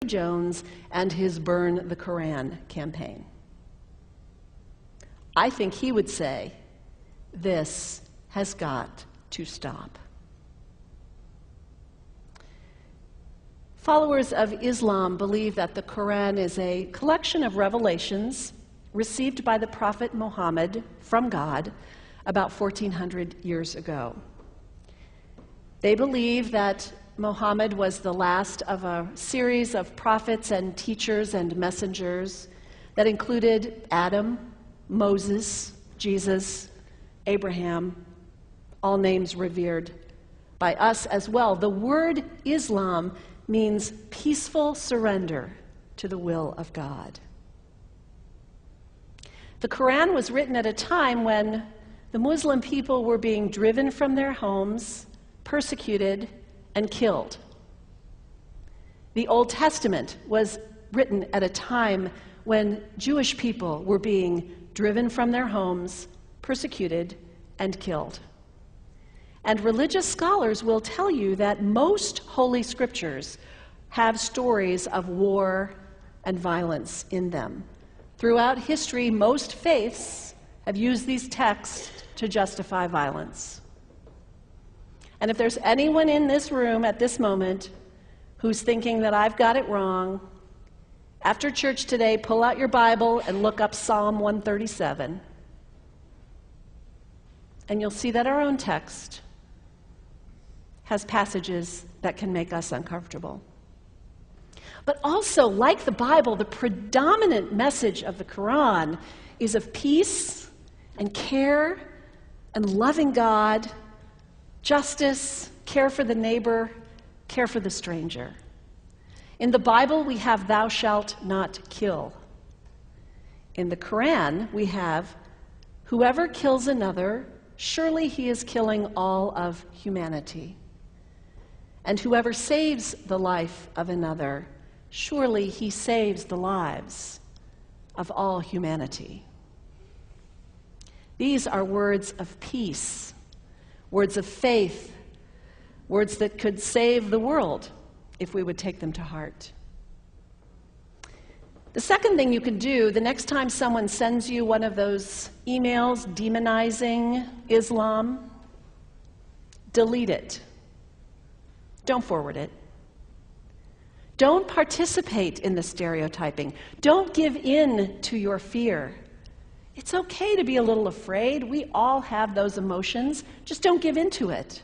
Jones and his Burn the Koran campaign. I think he would say, this has got to stop. Followers of Islam believe that the Quran is a collection of revelations received by the Prophet Muhammad from God about 1400 years ago. They believe that Muhammad was the last of a series of prophets and teachers and messengers that included Adam, Moses, Jesus, Abraham, all names revered by us as well. The word Islam means peaceful surrender to the will of God. The Quran was written at a time when the Muslim people were being driven from their homes, persecuted, and killed. The Old Testament was written at a time when Jewish people were being driven from their homes, persecuted, and killed. And religious scholars will tell you that most Holy Scriptures have stories of war and violence in them. Throughout history, most faiths have used these texts to justify violence. And if there's anyone in this room at this moment who's thinking that I've got it wrong, after church today, pull out your Bible and look up Psalm 137. And you'll see that our own text has passages that can make us uncomfortable. But also, like the Bible, the predominant message of the Quran is of peace and care and loving God, justice, care for the neighbor, care for the stranger. In the Bible, we have thou shalt not kill. In the Quran, we have whoever kills another, surely he is killing all of humanity. And whoever saves the life of another, surely he saves the lives of all humanity. These are words of peace, words of faith, words that could save the world if we would take them to heart. The second thing you can do the next time someone sends you one of those emails demonizing Islam, delete it. Don't forward it. Don't participate in the stereotyping. Don't give in to your fear. It's okay to be a little afraid. We all have those emotions. Just don't give in to it.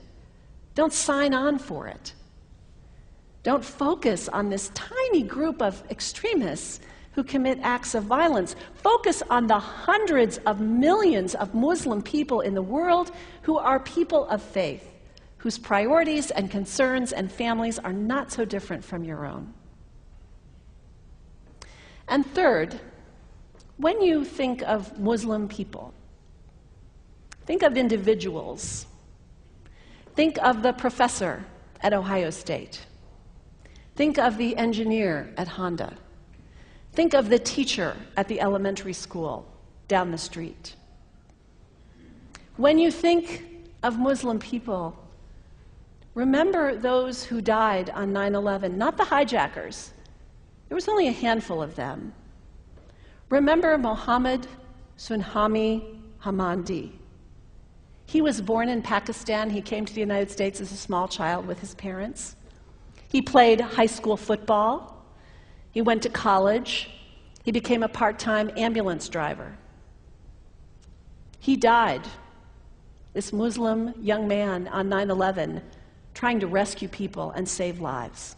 Don't sign on for it. Don't focus on this tiny group of extremists who commit acts of violence. Focus on the hundreds of millions of Muslim people in the world who are people of faith, whose priorities and concerns and families are not so different from your own. And third, when you think of Muslim people, think of individuals. Think of the professor at Ohio State. Think of the engineer at Honda. Think of the teacher at the elementary school down the street. When you think of Muslim people, remember those who died on 9/11, not the hijackers. There was only a handful of them. Remember Mohammed Sunhami Hamandi. He was born in Pakistan. He came to the United States as a small child with his parents. He played high school football. He went to college. He became a part-time ambulance driver. He died, this Muslim young man, on 9/11, trying to rescue people and save lives.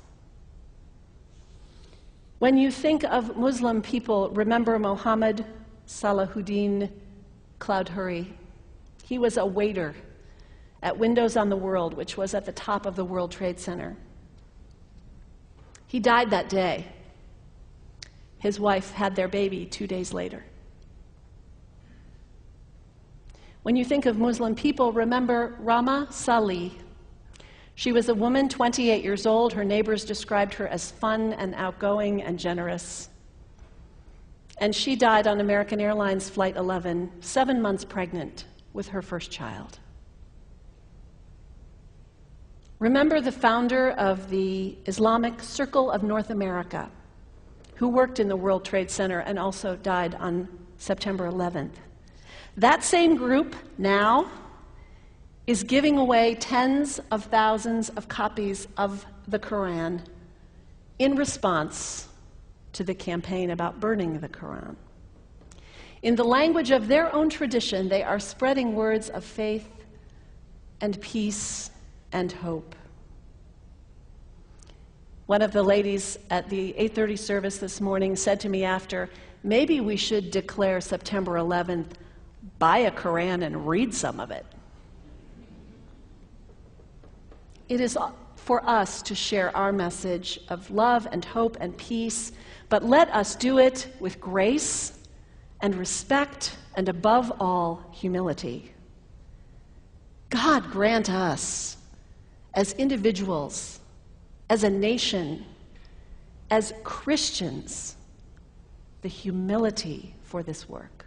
When you think of Muslim people, remember Mohammed Salahuddin Cloudhurry. He was a waiter at Windows on the World, which was at the top of the World Trade Center. He died that day. His wife had their baby 2 days later. When you think of Muslim people, remember Rama Salih. She was a woman, 28 years old. Her neighbors described her as fun and outgoing and generous. And she died on American Airlines Flight 11, 7 months pregnant with her first child. Remember the founder of the Islamic Circle of North America, who worked in the World Trade Center and also died on September 11th. That same group now is giving away tens of thousands of copies of the Quran in response to the campaign about burning the Quran. In the language of their own tradition, they are spreading words of faith and peace and hope. One of the ladies at the 8:30 service this morning said to me after, maybe we should declare September 11th, buy a Quran and read some of it. It is for us to share our message of love and hope and peace, but let us do it with grace and respect and, above all, humility. God grant us, as individuals, as a nation, as Christians, the humility for this work.